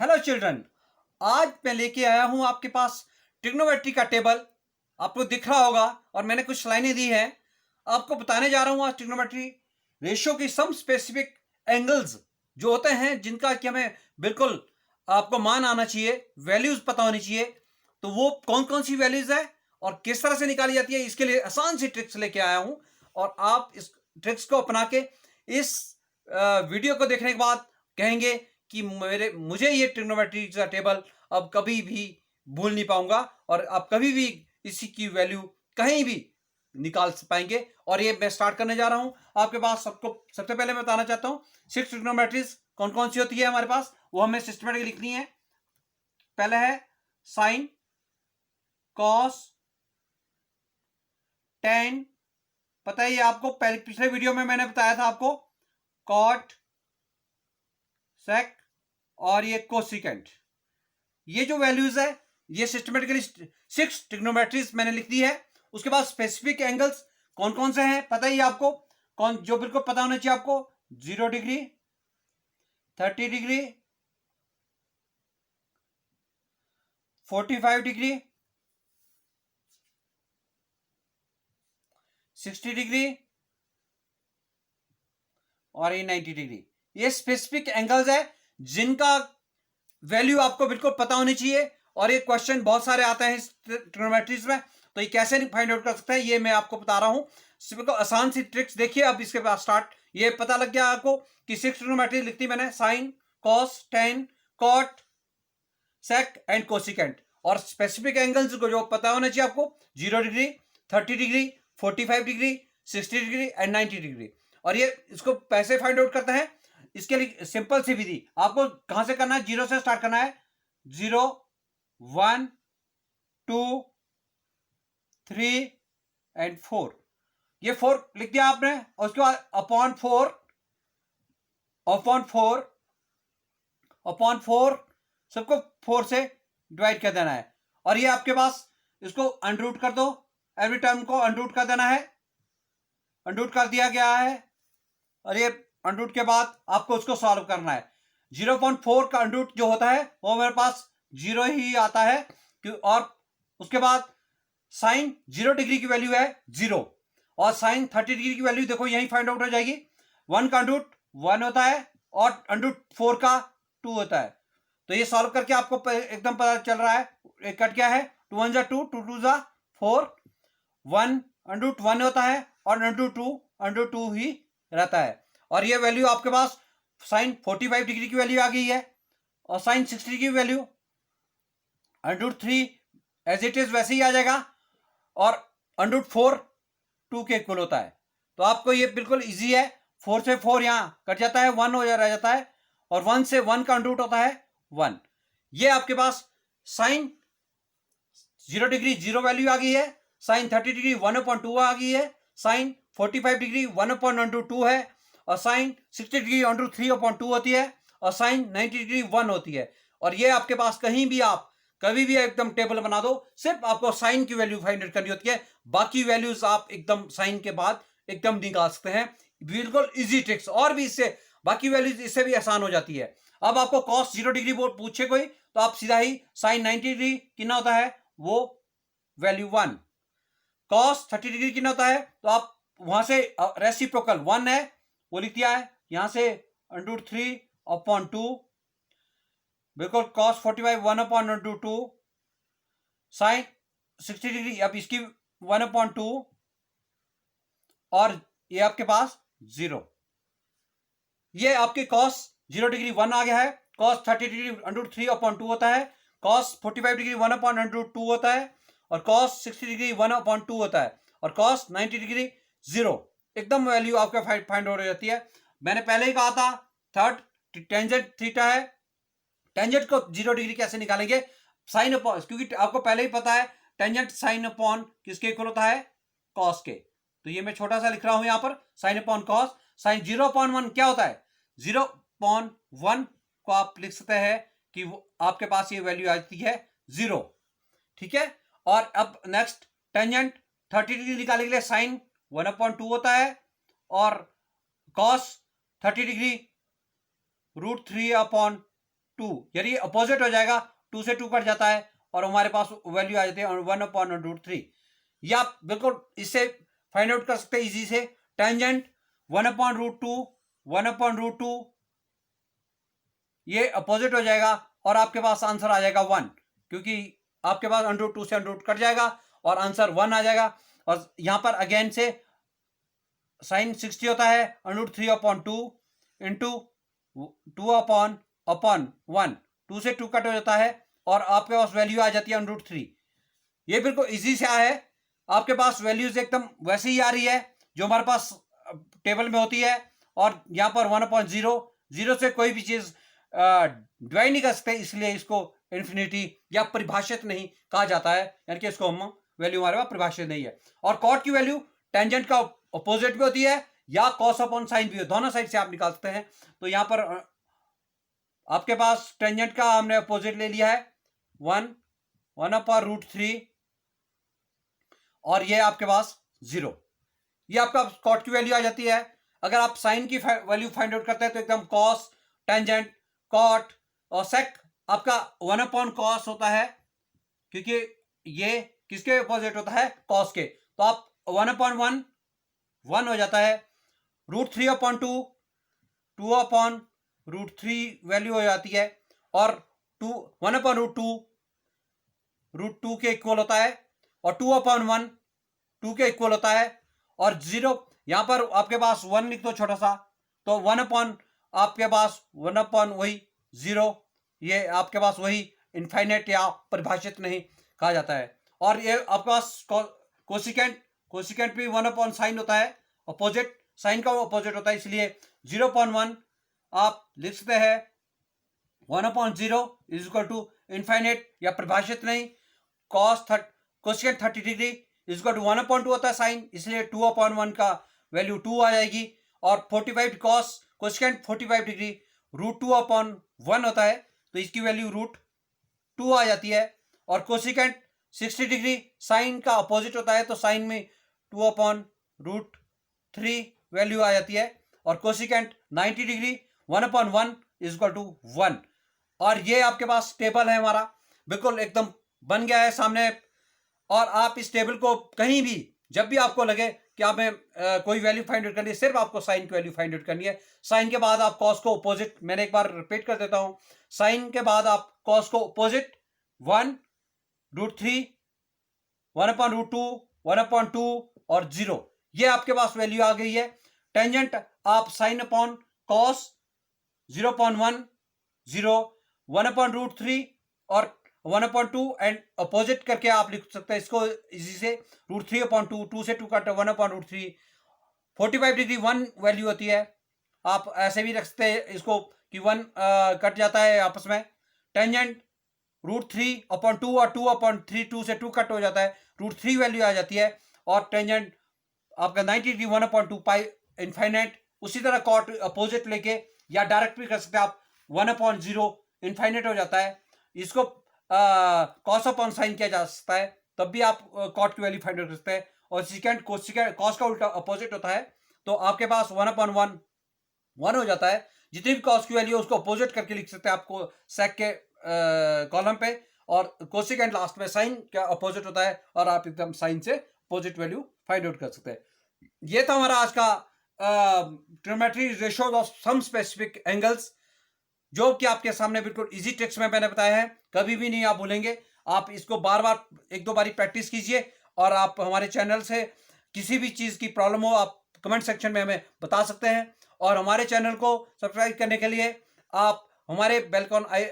Hello children, आज मैं लेके आया हूं आपके पास ट्रिग्नोमेट्री का टेबल। आपको दिख रहा होगा और मैंने कुछ लाइनें दी हैं। आपको बताने जा रहा हूं आज ट्रिग्नोमेट्री रेशियो की सम स्पेसिफिक एंगल्स जो होते हैं, जिनका कि हमें बिल्कुल आपको मान आना चाहिए, वैल्यूज पता होनी चाहिए। तो वो कौन कौन सी वैल्यूज है और किस तरह से निकाली जाती है, इसके लिए आसान सी ट्रिक्स लेके आया हूं। और आप इस ट्रिक्स को अपना के इस वीडियो को देखने के बाद कहेंगे कि मुझे ये ट्रिग्नोमेट्री का टेबल अब कभी भी भूल नहीं पाऊंगा और आप कभी भी इसी की वैल्यू कहीं भी निकाल पाएंगे। और ये मैं स्टार्ट करने जा रहा हूं आपके पास। सबको सबसे पहले मैं बताना चाहता हूं 6 ट्रिग्नोमेट्रीज कौन कौन सी होती है हमारे पास, वो हमें सिस्टमेटिक लिखनी है। पहला है साइन, कॉस, टेन, पता है ये आपको पहले पिछले वीडियो में मैंने बताया था आपको, कॉट, सेक और ये कोसिकेंट। ये जो वैल्यूज है ये सिस्टमेटिकली 6 ट्रिग्नोमेट्रीज मैंने लिख दी है। उसके बाद स्पेसिफिक एंगल्स कौन कौन से हैं पता ही है आपको, कौन जो बिल्कुल पता होना चाहिए आपको, 0 डिग्री, 30 डिग्री, 45 डिग्री, 60 डिग्री और ये 90 डिग्री। ये स्पेसिफिक एंगल्स है जिनका वैल्यू आपको बिल्कुल पता होनी चाहिए। और ये क्वेश्चन बहुत सारे आते हैं इस ट्रिग्नोमेट्रीज में, तो ये कैसे फाइंड आउट कर सकते हैं ये मैं आपको बता रहा हूं। बिल्कुल आसान सी ट्रिक्स देखिए। अब इसके बाद स्टार्ट, ये पता लग गया आपको कि 6 ट्रिग्नोमेट्री लिखती मैंने, sine, cos, tan, cot, sec and cosecant. और स्पेसिफिक एंगल्स को जो पता होना चाहिए आपको, 0 degree, 30 degree, 45 degree, 60 degree and 90 degree. और ये इसको कैसे फाइंड आउट करते हैं, इसके लिए सिंपल सी विधि आपको कहां से करना है, 0 से स्टार्ट करना है। 0, 1, 2, 3 एंड 4। ये 4 लिख दिया आपने और उसके बाद अपॉन 4, अपॉन 4, अपॉन 4, सबको 4 से डिवाइड कर देना है। और ये आपके पास, इसको अनरूट कर दो, एवरी टर्म को अनरूट कर देना है। अनरूट कर दिया गया है और ये अनरूट के बाद आपको उसको सॉल्व करना है। 0.4 का अनरूट जो होता है वो मेरे पास 0 ही आता है। और उसके बाद साइन 0 डिग्री की वैल्यू है 0 और साइन 30 डिग्री की वैल्यू देखो यही फाइंड आउट हो जाएगी। 1 का अनरूट 1 होता है और अनरूट 4 का 2 होता है। तो ये सॉल्व करके आपको एकदम पता चल रहा है कट क्या है, 2 1 जा 2, 2 2 जा 4, 1 अनरूट 1 होता है और अंडर टू ही रहता है। और ये वैल्यू आपके पास साइन 45 डिग्री की वैल्यू आ गई है और साइन 60 डिग्री की वैल्यू √3 एज इट इज वैसे ही आ जाएगा और √4 2 के इक्वल होता है। तो आपको ये बिल्कुल इजी है। 4 से 4 यहाँ कट जाता है, 1 हो रह जाता है और 1 से 1 का √ होता है 1। ये आपके पास साइन 0 डिग्री 0 वैल्यू आ गई है, साइन 30 डिग्री 1/2 आ गई है, साइन 45 डिग्री 1/√2 है और साइन 60 डिग्री √3/2 होती है और साइन 90 डिग्री 1 होती है। और ये आपके पास कहीं भी आप कभी भी एकदम टेबल बना दो, सिर्फ आपको साइन की वैल्यू फाइंड आउट करनी होती है, बाकी वैल्यूज आप एकदम साइन के बाद एकदम निकाल सकते हैं। बिल्कुल इजी ट्रिक्स। और भी इससे बाकी वैल्यूज इससे भी आसान हो जाती है। अब आपको कॉस 0 डिग्री पूछे कोई तो आप सीधा ही साइन 90 डिग्री कितना होता है वो वैल्यू 1, कॉस 30 डिग्री कितना होता है तो आप वहां से रेसिप्रोकल 1 है वो लिख दिया है, यहां से √3/2, बिल्कुल कॉस 45 1/2, साइन 60 डिग्री अब इसकी 1/2 और ये आपके पास 0। ये आपके कॉस 0 डिग्री 1 आ गया है, कॉस 30 डिग्री √3/2 होता है, कॉस 45 डिग्री 1/2 होता है और कॉस 60 डिग्री 1/2 होता है और कॉस 90 डिग्री 0। एकदम वैल्यू आपका फाइंड हो जाती है। मैंने पहले ही कहा था थर्ड टेंजेंट थीटा है। टेंजेंट को 0 डिग्री कैसे निकालेंगे, साइन अपॉन, क्योंकि आपको पहले ही पता है टेंजेंट साइन अपॉन किसके इक्वल होता है, कॉस के। तो ये मैं छोटा सा लिख रहा हूं यहां पर, साइन अपॉन कॉस। साइन 0/1 क्या होता है, 0/1 को आप लिख सकते हैं कि वो आपके पास ये वैल्यू आती है 0। ठीक है। और अब नेक्स्ट टेंजेंट 30 डिग्री निकालने के लिए साइन 1/2 होता है और कॉस 30 डिग्री √3/2 2, यानी अपोजिट हो जाएगा, 2 से 2 कट जाता है और हमारे पास वैल्यू आ जाती है 1/√3। या आप बिल्कुल इससे फाइंड आउट कर सकते हैं इजी से, टेंजेंट 1/√2, 1/√2 ये अपोजिट हो जाएगा और आपके पास आंसर आ जाएगा 1, क्योंकि आपके पास √2 से √2 कट जाएगा और आंसर 1 आ जाएगा। और यहां पर अगेन से साइन 60 होता है √3/2 इंटू 2/1, 2 से 2 कट हो जाता है और आपके पास वैल्यू आ जाती है √3। ये बिल्कुल इजी से आया है, आपके पास वैल्यूज एकदम वैसे ही आ रही है जो हमारे पास टेबल में होती है। और यहाँ पर 1/0, 0 से कोई भी चीज डिवाइड नहीं कर सकते, इसलिए इसको इन्फिनिटी या परिभाषित नहीं कहा जाता है, यानी कि इसको हम वैल्यू हमारे पास परिभाषित नहीं है। और कॉट की वैल्यू टेंजेंट का अपोजिट भी होती है या कॉस अपॉन साइन भी, दोनों साइड से आप निकाल सकते हैं। तो यहाँ पर आपके पास टेंजेंट का हमने अपोजिट ले लिया है 1/√3 और ये आपके पास 0, ये आपका कॉट की वैल्यू आ जाती है। अगर आप साइन की वैल्यू फाइंड आउट करते हैं तो एकदम कॉस, टेंजेंट, कॉट और सेक आपका 1/cos होता है, क्योंकि ये किसके अपोजिट होता है, कॉस के। तो आप 1/1 1 हो जाता है, √3/2 2/√3 वैल्यू हो जाती है और 1/√2 √2 के इक्वल होता है और 2/1 2 के इक्वल होता है और 0 यहां पर आपके पास 1 लिख दो छोटा सा, तो 1/ आपके पास 1/ वही 0, ये आपके पास वही इनफाइनाइट या परिभाषित नहीं कहा जाता है। और ये आपके पास कोसिकेंट भी 1/sin होता है, अपोजिट साइन का अपोजिट होता है, इसलिए 0/1 आप लिख सकते हैं 1/0 इज इक्वल टू इनफाइनाइट या परिभाषित नहीं, cosecant 30 degree is equal to 1/2 होता है साइन, इसलिए 2/1 का वैल्यू 2 आ जाएगी। और 45 कॉस कोसिकेंट 45 डिग्री √2/1 होता है, तो इसकी वैल्यू √2 आ जाती है। और कोसिकेंट 60 डिग्री साइन का अपोजिट होता है, तो साइन में 2/√3 वैल्यू आ जाती है। और cosecant 90 degree 1/1 is equal to 1। और ये आपके पास टेबल है हमारा, बिल्कुल एकदम बन गया है सामने। और आप इस टेबल को कहीं भी जब भी आपको लगे कि आप में कोई वैल्यू फाइंड आउट करनी है, सिर्फ आपको साइन की वैल्यू फाइंड आउट करनी है। साइन के बाद आप कॉस को अपोजिट, मैंने एक बार रिपीट कर देता हूं, साइन के बाद आप कॉस को अपोजिट 1√3 1/2 1/2 और 0, ये आपके पास वैल्यू आ गई है। टेंजेंट आप साइन अपॉन कॉस 0/1 0 1/√3 और 1/2 एंड अपोजिट करके आप लिख सकते हैं इसको इजी से, √3/2 2 से 2 कट 1/√3। 45 डिग्री 1 वैल्यू होती है, आप ऐसे भी रख सकते हैं इसको कि 1 कट जाता है आपस में। टेंजेंट √3/2 और 2/3 2 से 2 कट हो जाता है, √3 वैल्यू आ जाती है। और टेंजेंट आपका 90 डिग्री 1/2 पाई इनफाइनाइट। उसी तरह कॉट अपोजिट लेके या डायरेक्ट भी कर सकते हैं आप, 1/0 इनफाइनाइट हो जाता है, इसको कॉस अपॉन साइन किया जा सकता है, तब भी आप कॉट की वैल्यू फाइंड कर सकते हैं। और सिकेंड कॉस का उल्टा अपोजिट होता है, तो आपके पास 1/1 1 हो जाता है। जितनी भी कॉस की वैल्यू उसको अपोजिट करके लिख सकते हैं आपको सेक के कॉलम पे, और कोसिकेंट लास्ट में साइन का अपोजिट होता है और आप एकदम साइन से अपोजिट वैल्यू फाइंड आउट कर सकते हैं। ये था हमारा आज का trigonometry ratios of some specific angles, जो कि आपके सामने बिल्कुल इजी ट्रिक्स में मैंने बताया है, कभी भी नहीं आप भूलेंगे। आप इसको बार बार एक दो बारी प्रैक्टिस कीजिए और आप हमारे चैनल से किसी भी चीज़ की प्रॉब्लम हो आप कमेंट सेक्शन में हमें बता सकते हैं। और हमारे चैनल को सब्सक्राइब करने के लिए आप हमारे बेल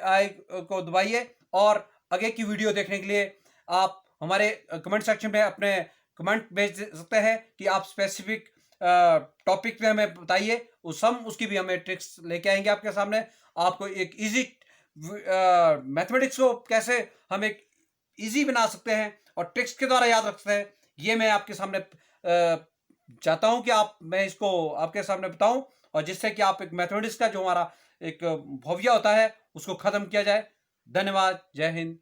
आई को दबाइए, और आगे की वीडियो देखने के लिए आप हमारे कमेंट सेक्शन में अपने कमेंट भेज सकते हैं कि आप स्पेसिफिक टॉपिक पे हमें बताइए, उसकी भी हमें ट्रिक्स लेके आएंगे आपके सामने। आपको एक इजी मैथमेटिक्स को कैसे हम एक इजी बना सकते हैं और ट्रिक्स के द्वारा याद रख सकते हैं, ये मैं आपके सामने चाहता हूं कि मैं इसको आपके सामने बताऊं, और जिससे कि आप एक मैथमेटिक्स का जो हमारा एक फोबिया होता है उसको खत्म किया जाए। धन्यवाद, जय हिंद।